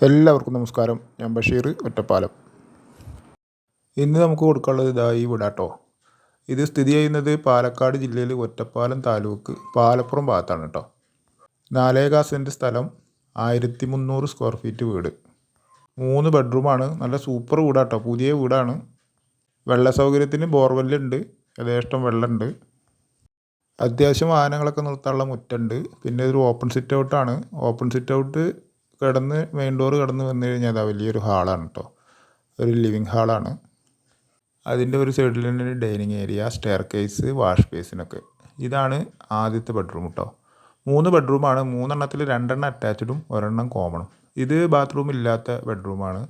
എല്ലാവർക്കും നമസ്കാരം. ഞാൻ ബഷീർ ഒറ്റപ്പാലം. ഇന്ന് നമുക്ക് കൊടുക്കാനുള്ളത് ഇതാ ഈ വീടാട്ടോ. ഇത് സ്ഥിതി ചെയ്യുന്നത് പാലക്കാട് ജില്ലയിൽ ഒറ്റപ്പാലം താലൂക്ക് പാലപ്പുറം ഭാഗത്താണ് കേട്ടോ. 4 സെൻറ്റ് സ്ഥലം, 1300 സ്ക്വയർ ഫീറ്റ് വീട്, 3 ബെഡ്റൂമാണ്. നല്ല സൂപ്പർ വീടാട്ടോ, പുതിയ വീടാണ്. വെള്ള സൗകര്യത്തിന് ബോർവെല്ലുണ്ട്, യഥേഷ്ടം വെള്ളമുണ്ട്. അത്യാവശ്യം വാഹനങ്ങളൊക്കെ നിർത്താനുള്ള മുറ്റുണ്ട്. പിന്നെ ഇതൊരു ഓപ്പൺ സിറ്റ് ഔട്ടാണ്. ഓപ്പൺ സിറ്റ് ഔട്ട് കിടന്ന് മെയിൻ ഡോറ് കടന്ന് വന്നു കഴിഞ്ഞാൽ അതാ വലിയൊരു ഹാളാണ് കേട്ടോ. ഒരു ലിവിങ് ഹാളാണ്. അതിൻ്റെ ഒരു സൈഡിൽ തന്നെ ഒരു dining area, staircase, wash ബേസിനൊക്കെ. ഇതാണ് ആദ്യത്തെ ബെഡ്റൂം കേട്ടോ. 3 ബെഡ്റൂമാണ്. 3 2 അറ്റാച്ച്ഡും 1 കോമണും. ഇത് ബാത്റൂം ഇല്ലാത്ത ബെഡ്റൂമാണ്.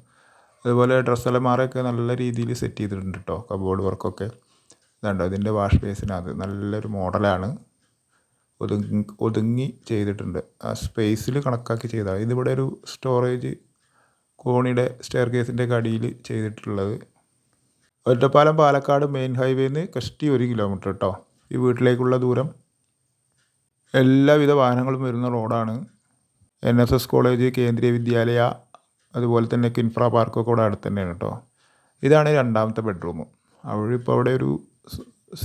അതുപോലെ ഡ്രസ്സ് അലമാരയൊക്കെ നല്ല രീതിയിൽ സെറ്റ് ചെയ്തിട്ടുണ്ട് കേട്ടോ. കബോർഡ് വർക്കൊക്കെ ഇതുണ്ടോ. ഇതിൻ്റെ വാഷ് ബേസിനകത്ത് നല്ലൊരു മോഡലാണ്, ഒതുങ്ങി ചെയ്തിട്ടുണ്ട്. ആ സ്പേസിൽ കണക്കാക്കി ചെയ്താൽ ഇതിവിടെ ഒരു സ്റ്റോറേജ് കോണിയുടെ സ്റ്റെയർ കേസിൻ്റെ അടിയിൽ ചെയ്തിട്ടുള്ളത്. ഒറ്റപ്പാലം പാലക്കാട് മെയിൻ ഹൈവേന്ന് കഷ്ടി 1 കിലോമീറ്റർ കേട്ടോ ഈ വീട്ടിലേക്കുള്ള ദൂരം. എല്ലാവിധ വാഹനങ്ങളും വരുന്ന റോഡാണ്. NSS കോളേജ്, കേന്ദ്രീയ വിദ്യാലയ, അതുപോലെ തന്നെ കിൻഫ്ര പാർക്കൊക്കെ ഇവിടെ അടുത്ത് തന്നെയാണ് കേട്ടോ. ഇതാണ് രണ്ടാമത്തെ ബെഡ്റൂം. ഇപ്പോൾ അവിടെ ഒരു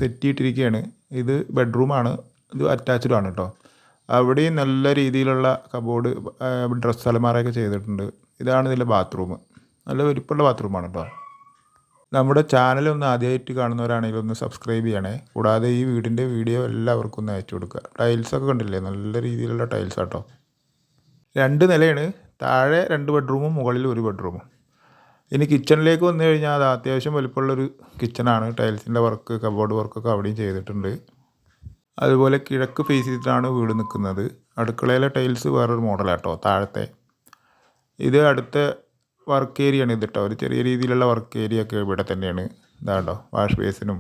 സെറ്റ് ഇട്ടിരിക്കുകയാണ്. ഇത് ബെഡ്റൂമാണ്, ഇത് അറ്റാച്ച്ഡ് ആണ് കേട്ടോ. അവിടെയും നല്ല രീതിയിലുള്ള കബോർഡ്, ഡ്രസ്സ് അലമാരയൊക്കെ ചെയ്തിട്ടുണ്ട്. ഇതാണ് ഇതിൻ്റെ ബാത്റൂം. നല്ല വലിപ്പമുള്ള ബാത്റൂമാണ് കേട്ടോ. നമ്മുടെ ചാനലൊന്ന് ആദ്യമായിട്ട് കാണുന്നവരാണെങ്കിൽ ഒന്ന് സബ്സ്ക്രൈബ് ചെയ്യണേ. കൂടാതെ ഈ വീടിൻ്റെ വീഡിയോ എല്ലാവർക്കും ഒന്ന് അയച്ചു കൊടുക്കുക. ടൈൽസൊക്കെ കണ്ടില്ലേ, നല്ല രീതിയിലുള്ള ടൈൽസ് കേട്ടോ. 2 നിലയാണ്. താഴെ 2 ബെഡ്റൂമും മുകളിൽ 1 ബെഡ്റൂമും. ഇനി കിച്ചണിലേക്ക് വന്നു കഴിഞ്ഞാൽ അത് അത്യാവശ്യം വലിപ്പമുള്ളൊരു കിച്ചണാണ്. ടൈൽസിൻ്റെ വർക്ക്, കബോർഡ് വർക്കൊക്കെ അവിടെയും ചെയ്തിട്ടുണ്ട്. അതുപോലെ കിഴക്ക് ഫേസ് ചെയ്തിട്ടാണ് വീട് നിൽക്കുന്നത്. അടുക്കളയിലെ ടൈൽസ് വേറൊരു മോഡലാട്ടോ താഴത്തെ. ഇത് അടുത്ത വർക്ക് ഏരിയയാണ് ഇത് കേട്ടോ. ഒരു ചെറിയ രീതിയിലുള്ള വർക്ക് ഏരിയ ഒക്കെ ഇവിടെ തന്നെയാണ്. ഇതാണ്ടോ, വാഷ് ബേസിനും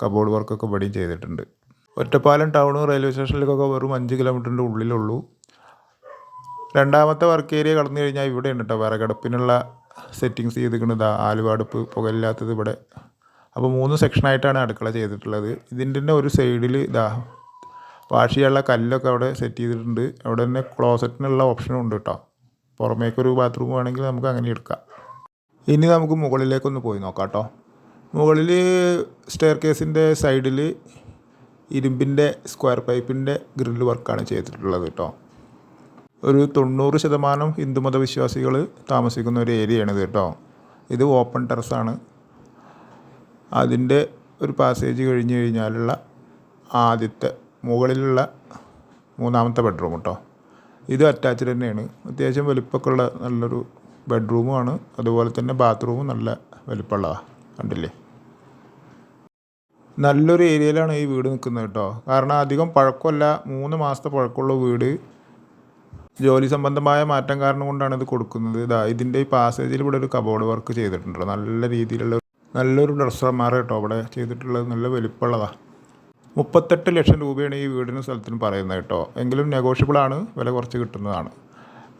കബോർഡ് വർക്കൊക്കെ ഇവിടെയും ചെയ്തിട്ടുണ്ട്. ഒറ്റപ്പാലം ടൗൺ റെയിൽവേ സ്റ്റേഷനിലേക്കൊക്കെ വെറും 5 കിലോമീറ്ററിൻ്റെ ഉള്ളിലുള്ളൂ. രണ്ടാമത്തെ വർക്ക് ഏരിയ കടന്നു കഴിഞ്ഞാൽ ഇവിടെയാണ് കേട്ടോ വിറകടുപ്പിനുള്ള സെറ്റിങ്സ് ചെയ്തിരിക്കുന്നത്. ആലുവടുപ്പ്, പുകയില്ലാത്തത് ഇവിടെ. അപ്പോൾ 3 സെക്ഷനായിട്ടാണ് അടുക്കള ചെയ്തിട്ടുള്ളത്. ഇതിൻ്റെ തന്നെ ഒരു സൈഡിൽ വാഷ് ചെയ്യാനുള്ള കല്ലൊക്കെ അവിടെ സെറ്റ് ചെയ്തിട്ടുണ്ട്. അവിടെ തന്നെ ക്ലോസറ്റിനുള്ള ഓപ്ഷനും ഉണ്ട് കേട്ടോ. പുറമേക്കൊരു ബാത്റൂം വേണമെങ്കിൽ നമുക്ക് അങ്ങനെ എടുക്കാം. ഇനി നമുക്ക് മുകളിലേക്കൊന്ന് പോയി നോക്കാം കേട്ടോ. മുകളിൽ സ്റ്റെയർ കേസിൻ്റെ സൈഡിൽ ഇരുമ്പിൻ്റെ സ്ക്വയർ പൈപ്പിൻ്റെ ഗ്രില്ല് വർക്കാണ് ചെയ്തിട്ടുള്ളത് കേട്ടോ. ഒരു 90% ഹിന്ദുമത വിശ്വാസികൾ താമസിക്കുന്ന ഒരു ഏരിയയാണിത് കേട്ടോ. ഇത് ഓപ്പൺ ടെറസാണ്. അതിൻ്റെ ഒരു പാസേജ് കഴിഞ്ഞ് കഴിഞ്ഞാലുള്ള ആദ്യത്തെ മുകളിലുള്ള 3ാമത്തെ ബെഡ്റൂം കേട്ടോ. ഇത് അറ്റാച്ച്ഡ് തന്നെയാണ്. അത്യാവശ്യം വലിപ്പമൊക്കെ ഉള്ള നല്ലൊരു ബെഡ്റൂമുമാണ്. അതുപോലെ തന്നെ ബാത്റൂമും നല്ല വലിപ്പമുള്ളതാണ്, കണ്ടില്ലേ. നല്ലൊരു ഏരിയയിലാണ് ഈ വീട് നിൽക്കുന്നത് കേട്ടോ. കാരണം അധികം പഴക്കമല്ല, 3 മാസത്തെ പഴക്കമുള്ള വീട്. ജോലി സംബന്ധമായ മാറ്റം കാരണം കൊണ്ടാണ് ഇത് കൊടുക്കുന്നത്. ഇതിൻ്റെ ഈ പാസേജിൽ ഇവിടെ ഒരു കബോർഡ് വർക്ക് ചെയ്തിട്ടുണ്ട്. നല്ല രീതിയിലുള്ള നല്ലൊരു ഡ്രസ്സർമാർ കേട്ടോ ഇവിടെ ചെയ്തിട്ടുള്ളത്. നല്ല വലിപ്പമുള്ളതാണ്. 38 ലക്ഷം രൂപയാണ് ഈ വീടിനും സ്ഥലത്തിനും പറയുന്നത് കേട്ടോ. എങ്കിലും നെഗോഷ്യബിളാണ്, വില കുറച്ച് കിട്ടുന്നതാണ്.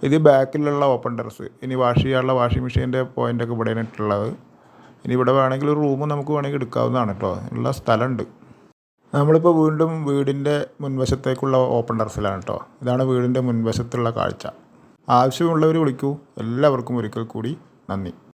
ഇത് ബാക്കിലുള്ള ഓപ്പൺ ടെറസ്. ഇനി വാഷ് ചെയ്യാനുള്ള വാഷിംഗ് മെഷീൻ്റെ പോയിൻ്റൊക്കെ ഇവിടെയാണ് ഇട്ടുള്ളത്. ഇനി ഇവിടെ വേണമെങ്കിൽ ഒരു റൂമും നമുക്ക് വേണമെങ്കിൽ എടുക്കാവുന്നതാണ് കേട്ടോ. ഉള്ള സ്ഥലമുണ്ട്. നമ്മളിപ്പോൾ വീണ്ടും വീടിൻ്റെ മുൻവശത്തേക്കുള്ള ഓപ്പൺ ടെറസിലാണ് കേട്ടോ. ഇതാണ് വീടിൻ്റെ മുൻവശത്തുള്ള കാഴ്ച. ആവശ്യമുള്ളവർ വിളിക്കൂ. എല്ലാവർക്കും ഒരിക്കൽ കൂടി നന്ദി.